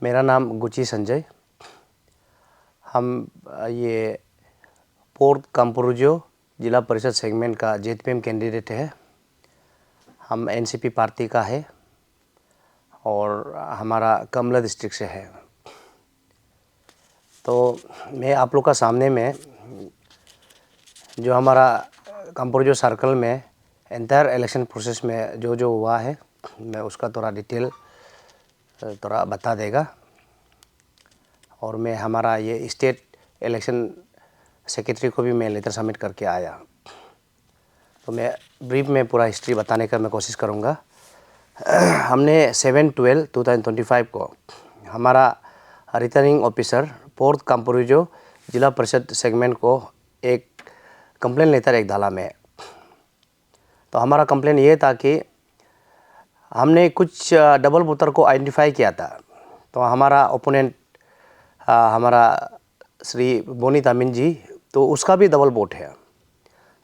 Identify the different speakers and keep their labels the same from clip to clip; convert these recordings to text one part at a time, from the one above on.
Speaker 1: मेरा नाम गुची संजय। हम ये पोर्ट काम्पुरुजो जिला परिषद सेगमेंट का जेपीएम कैंडिडेट है। हम एनसीपी पार्टी का है और हमारा कमला डिस्ट्रिक्ट से है। तो मैं आप लोग का सामने में जो हमारा काम्पुरुजो सर्कल में एंटायर इलेक्शन प्रोसेस में जो हुआ है, मैं उसका थोड़ा डिटेल थोड़ा बता देगा। और मैं हमारा ये स्टेट इलेक्शन सेक्रेटरी को भी मैं लेटर सबमिट करके आया। तो मैं ब्रीफ में पूरा हिस्ट्री बताने का मैं कोशिश करूँगा। हमने 7/12/2025 को हमारा रिटर्निंग ऑफिसर पोर्ट काम्पुरुजो जिला परिषद सेगमेंट को एक कंप्लेन लेटर एक डाला में। तो हमारा कंप्लेन ये था कि हमने कुछ डबल वोटर को आइडेंटिफाई किया था। तो हमारा ओपोनेंट हमारा श्री बोनी तामिन जी, तो उसका भी डबल वोट है।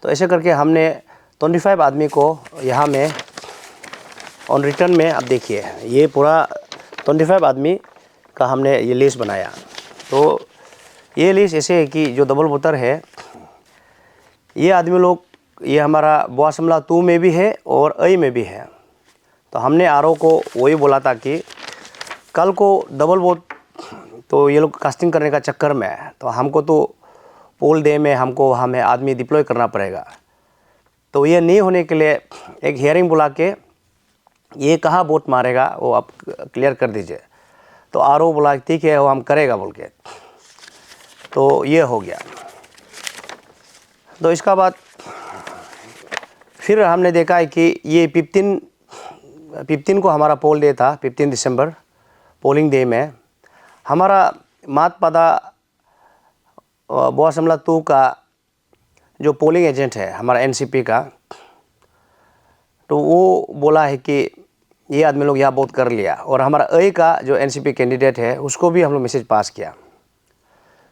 Speaker 1: तो ऐसे करके हमने 25 आदमी को यहाँ में ऑन रिटर्न में, अब देखिए ये पूरा 25 आदमी का हमने ये लिस्ट बनाया। तो ये लिस्ट ऐसे है कि जो डबल वोटर है ये आदमी लोग, ये हमारा बोआसमला 2 में भी है और आई में भी है। तो हमने आरओ को वही बोला था कि कल को डबल वोट तो ये लोग कास्टिंग करने का चक्कर में है, तो हमको तो पोल डे में हमको हमें आदमी डिप्लॉय करना पड़ेगा। तो ये नहीं होने के लिए एक हियरिंग बुला के ये कहाँ वोट मारेगा वो आप क्लियर कर दीजिए। तो आरओ बोला ठीक है वो हम करेगा बोल के। तो ये हो गया। तो इसका बाद फिर हमने देखा है कि ये 15 को हमारा पोल डे था, 15 दिसंबर पोलिंग डे में हमारा मातपदा बोआसमला 2 का जो पोलिंग एजेंट है हमारा एनसीपी का, तो वो बोला है कि ये आदमी लोग यहाँ वोट कर लिया। और हमारा ए का जो एनसीपी कैंडिडेट है उसको भी हम लोग मैसेज पास किया।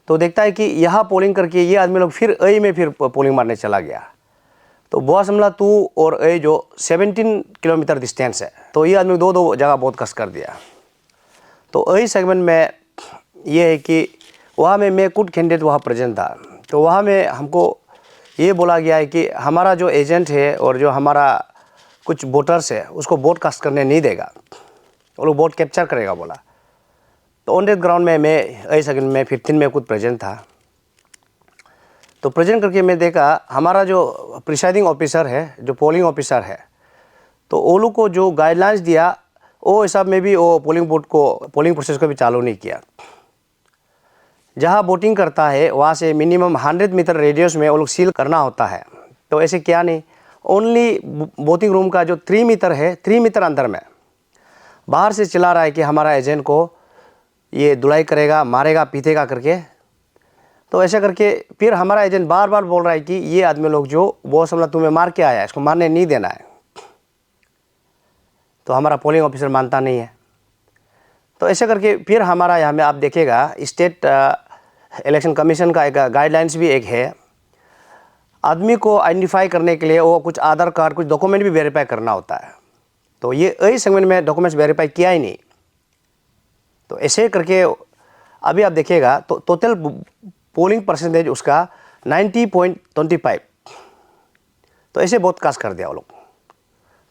Speaker 1: तो देखता है कि यहाँ पोलिंग करके ये आदमी लोग फिर ए में फिर पोलिंग मारने चला गया। तो बोआसमला 2 और ए जो 17 किलोमीटर डिस्टेंस है, तो ये आदमी दो जगह बहुत कस कर दिया। तो ए सेगमेंट में ये है कि वहाँ में मैं खुद कैंडिडेट वहाँ प्रेजेंट था। तो वहाँ में हमको ये बोला गया है कि हमारा जो एजेंट है और जो हमारा कुछ वोटर्स है उसको वोट कास्ट करने नहीं देगा, वो लोग वोट कैप्चर करेगा बोला। तो ऑन डेट ग्राउंड में मैं ए सेगमेंट में 15 में खुद प्रेजेंट था। तो प्रेजेंट करके मैं देखा हमारा जो प्रिसाइडिंग ऑफिसर है, जो पोलिंग ऑफिसर है, तो वो लोग को जो गाइडलाइंस दिया वो हिसाब में भी वो पोलिंग बूथ को, पोलिंग प्रोसेस को भी चालू नहीं किया। जहाँ वोटिंग करता है वहाँ से मिनिमम 100 मीटर रेडियस में वो लोग सील करना होता है। तो ऐसे क्या नहीं, ओनली वोटिंग रूम का जो 3 मीटर है, 3 मीटर अंदर में बाहर से चला रहा है कि हमारा एजेंट को ये धुलाई करेगा, मारेगा, पीटेगा करके। तो ऐसा करके फिर हमारा एजेंट बार बार बोल रहा है कि ये आदमी लोग जो बोआसमला 2 में मार के आया है इसको मारने नहीं देना है। तो हमारा पोलिंग ऑफिसर मानता नहीं है। तो ऐसे करके फिर हमारा यहाँ में आप देखेगा स्टेट इलेक्शन कमीशन का एक गाइडलाइंस भी एक है, आदमी को आइडेंटिफाई करने के लिए वो कुछ आधार कार्ड, कुछ डॉक्यूमेंट भी वेरीफाई करना होता है। तो ये ए सेगमेंट में डॉक्यूमेंट्स वेरीफाई किया ही नहीं। तो ऐसे करके अभी आप देखिएगा तो टोटल पोलिंग परसेंटेज उसका 90.25। तो ऐसे बहुत कास्ट कर दिया वो लोग।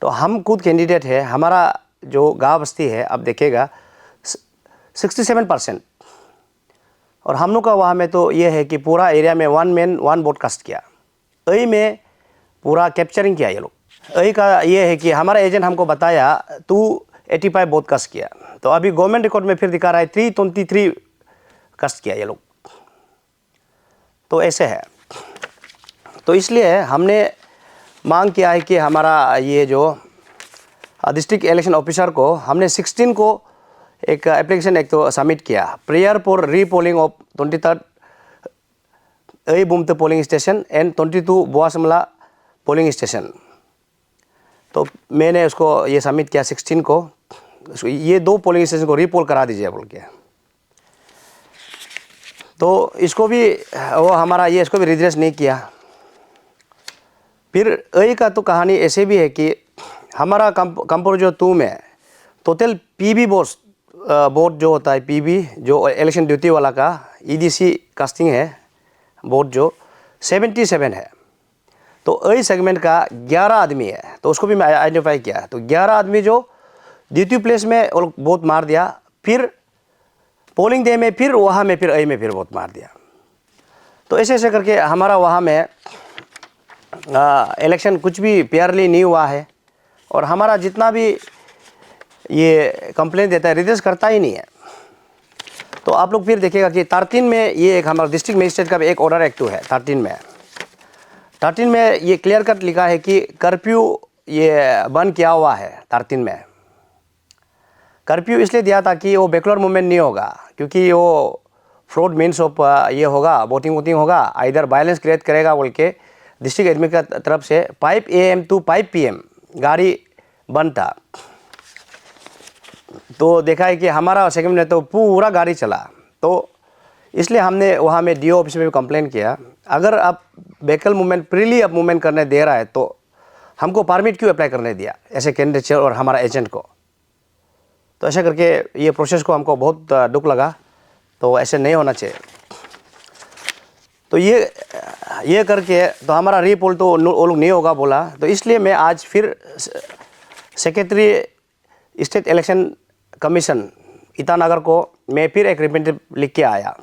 Speaker 1: तो हम खुद कैंडिडेट है, हमारा जो गाँव बस्ती है आप देखिएगा 67%। और हम लोग का वहाँ में तो ये है कि पूरा एरिया में 1 मैन 1 वोट कास्ट किया। ए में पूरा कैप्चरिंग किया ये लोग। ए का ये है कि हमारा एजेंट हमको बताया 285 वोट कास्ट किया। तो अभी गवर्नमेंट रिकॉर्ड में फिर दिखा रहा है 323 कास्ट किया ये लोग। तो ऐसे है। तो इसलिए हमने मांग किया है कि हमारा ये जो डिस्ट्रिक्ट इलेक्शन ऑफिसर को हमने 16 को एक एप्लीकेशन एक तो सबमिट किया, prayer for repolling of 23rd A Bumte polling station and 22 Boasmala polling station. तो मैंने उसको ये सबमिट किया 16 को, ये 2 पोलिंग स्टेशन को रीपोल करा दीजिए बोल के। तो इसको भी वो हमारा ये इसको भी रिड्रेस नहीं किया। फिर ए का तो कहानी ऐसे भी है कि हमारा काम्पुरुजो 2 में टोटल पीबी वोट्स बोर्ड जो होता है पीबी, जो इलेक्शन ड्यूटी वाला का ईडीसी कास्टिंग है बोर्ड, जो 77 है। तो ए सेगमेंट का 11 आदमी है, तो उसको भी मैं आइडेंटिफाई किया। तो 11 आदमी जो ड्यूटी प्लेस में वोट मार दिया, फिर पोलिंग डे में फिर वहाँ में फिर ए में फिर वोट मार दिया। तो ऐसे ऐसे करके हमारा वहाँ में इलेक्शन कुछ भी फेयरली नहीं हुआ है। और हमारा जितना भी ये कंप्लेंट देता है रिजेक्ट करता ही नहीं है। तो आप लोग फिर देखिएगा कि 13 में ये एक हमारा डिस्ट्रिक्ट मजिस्ट्रेट का एक ऑर्डर एक्ट है 13 में ये क्लियर कट लिखा है कि कर्फ्यू ये बंद किया हुआ है। 13 में कर्फ्यू इसलिए दिया था कि वो बैकवर्ड मूवमेंट नहीं होगा, क्योंकि वो फ्रॉड मीन्स ऑफ ये होगा, वोटिंग होगा, इधर वायलेंस क्रिएट करेगा बोल के डिस्ट्रिक्ट एडमिन का तरफ से 5 AM to 5 PM गाड़ी बंद था। तो देखा है कि हमारा सेगमेंट में तो पूरा गाड़ी चला। तो इसलिए हमने वहाँ में DO ऑफिस में भी कंप्लेन किया, अगर आप व्हीकल मूवमेंट फ्रीली आप मूवमेंट करने दे रहा है तो हमको परमिट क्यों अप्लाई करने दिया ऐसे कैंडिडेट और हमारा एजेंट को। तो ऐसा करके ये प्रोसेस को हमको बहुत दुख लगा। तो ऐसे नहीं होना चाहिए। तो ये करके तो हमारा रीपोल तो वो लोग नहीं होगा बोला। तो इसलिए मैं आज फिर secretary state election commission Itanagar को मैं फिर एक रिप्रेजेंटेटिव लिख के आया।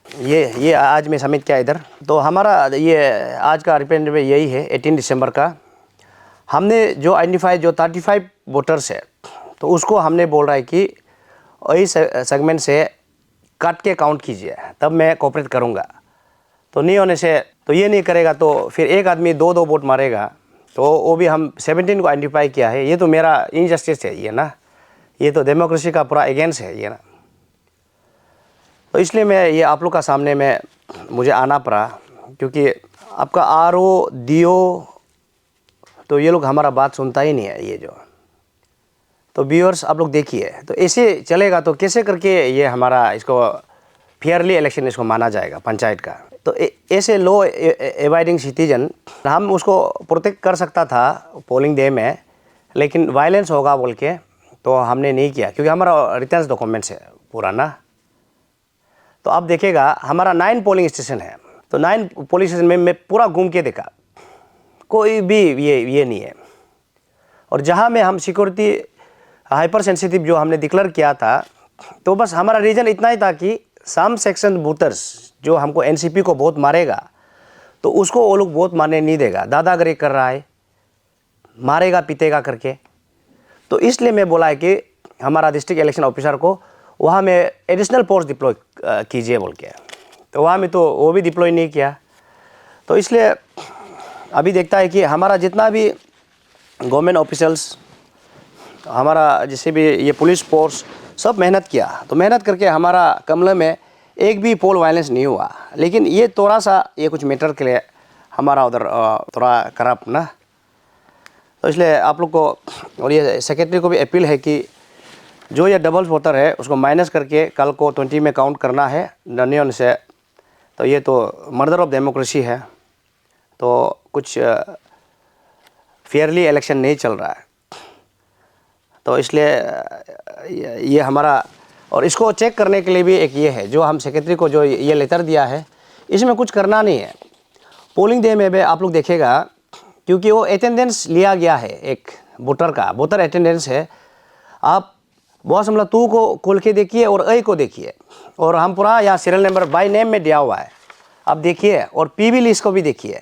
Speaker 1: ये आज मैं सबमिट किया इधर। तो हमारा ये आज का रिप्रेजेंटेटिव यही है 18 दिसंबर का। हमने जो आइडेंटिफाई जो 35 वोटर्स है, तो उसको हमने बोल रहा है कि वही सेगमेंट से काट के काउंट कीजिए, तब मैं कोऑपरेट करूँगा। तो नहीं होने से तो ये नहीं करेगा तो फिर एक आदमी 2 वोट मारेगा। तो वो भी हम 17 को आइडेंटिफाई किया है। ये तो मेरा इनजस्टिस है ये ना, ये तो डेमोक्रेसी का पूरा अगेंस्ट है ये ना। तो इसलिए मैं ये आप लोग का सामने में मुझे आना पड़ा, क्योंकि आपका RO DO तो ये लोग हमारा बात सुनता ही नहीं है ये जो। तो व्यूअर्स आप लोग देखिए, तो ऐसे चलेगा तो कैसे करके ये हमारा इसको फेयरली इलेक्शन इसको माना जाएगा पंचायत का। तो ऐसे लो एवाइडिंग सिटीजन हम उसको प्रोटेक्ट कर सकता था पोलिंग डे में, लेकिन वायलेंस होगा बोल के तो हमने नहीं किया, क्योंकि हमारा रिटर्न डॉक्यूमेंट्स है पूरा ना। तो आप देखिएगा हमारा 9 पोलिंग स्टेशन है। तो 9 पोलिंग स्टेशन में मैं पूरा घूम के देखा, कोई भी ये नहीं है। और जहाँ में हम सिक्योरिटी हाइपर सेंसिटिव जो हमने डिक्लेयर किया था, तो बस हमारा रीज़न इतना ही था कि सम सेक्शन वोटर्स जो हमको NCP को वोट मारेगा तो उसको वो लोग वोट मारने नहीं देगा, दादागिरी कर रहा है, मारेगा पीटेगा करके। तो इसलिए मैं बोला है कि हमारा डिस्ट्रिक्ट इलेक्शन ऑफिसर को वहाँ में एडिशनल फोर्स डिप्लॉय कीजिए बोल के। तो वहाँ में तो वो भी डिप्लॉय नहीं किया। तो इसलिए अभी देखता है कि हमारा जितना भी गवर्नमेंट ऑफिसल्स, हमारा जैसे भी ये पुलिस फोर्स सब मेहनत किया। तो मेहनत करके हमारा कमला में एक भी पोल वायलेंस नहीं हुआ। लेकिन ये थोड़ा सा ये कुछ मीटर के लिए हमारा उधर थोड़ा करप्ट ना। तो इसलिए आप लोग को और ये सेक्रेटरी को भी अपील है कि जो ये डबल वोटर है उसको माइनस करके कल को 20 में काउंट करना है नहीं से। तो ये तो मर्डर ऑफ डेमोक्रेसी है। तो कुछ फेयरली इलेक्शन नहीं चल रहा है। तो इसलिए ये हमारा, और इसको चेक करने के लिए भी एक ये है जो हम सेक्रेटरी को जो ये लेटर दिया है, इसमें कुछ करना नहीं है। पोलिंग डे में भी आप लोग देखेगा, क्योंकि वो अटेंडेंस लिया गया है एक वोटर का, वोटर अटेंडेंस है। आप बहुत मतलब 2 को खोल के देखिए और A को देखिए, और हम पूरा यहाँ सीरियल नंबर बाय नेम में दिया हुआ है, आप देखिए। और PV लिस्ट को भी देखिए,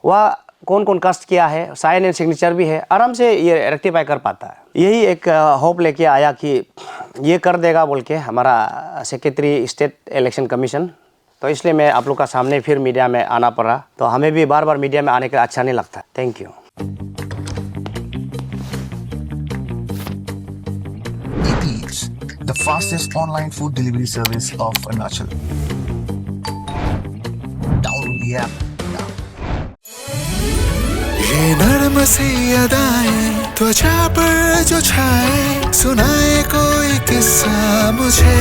Speaker 1: वह कौन कौन कास्ट किया है, साइन एंड सिग्नेचर भी है, आराम से ये रेक्टिफाई कर पाता है। यही एक होप लेके आया कि ये कर देगा बोल के हमारा सेक्रेटरी स्टेट इलेक्शन कमीशन। तो इसलिए मैं आप लोग का सामने फिर मीडिया में आना पड़ा। तो हमें भी बार बार मीडिया में आने का अच्छा नहीं लगता। Thank you.
Speaker 2: The fastest online food delivery service of Arunachal. Download the app now.
Speaker 3: ये नर्म सी अदाएं त्वचा पर जो छाए, सुनाए कोई किस्सा मुझे।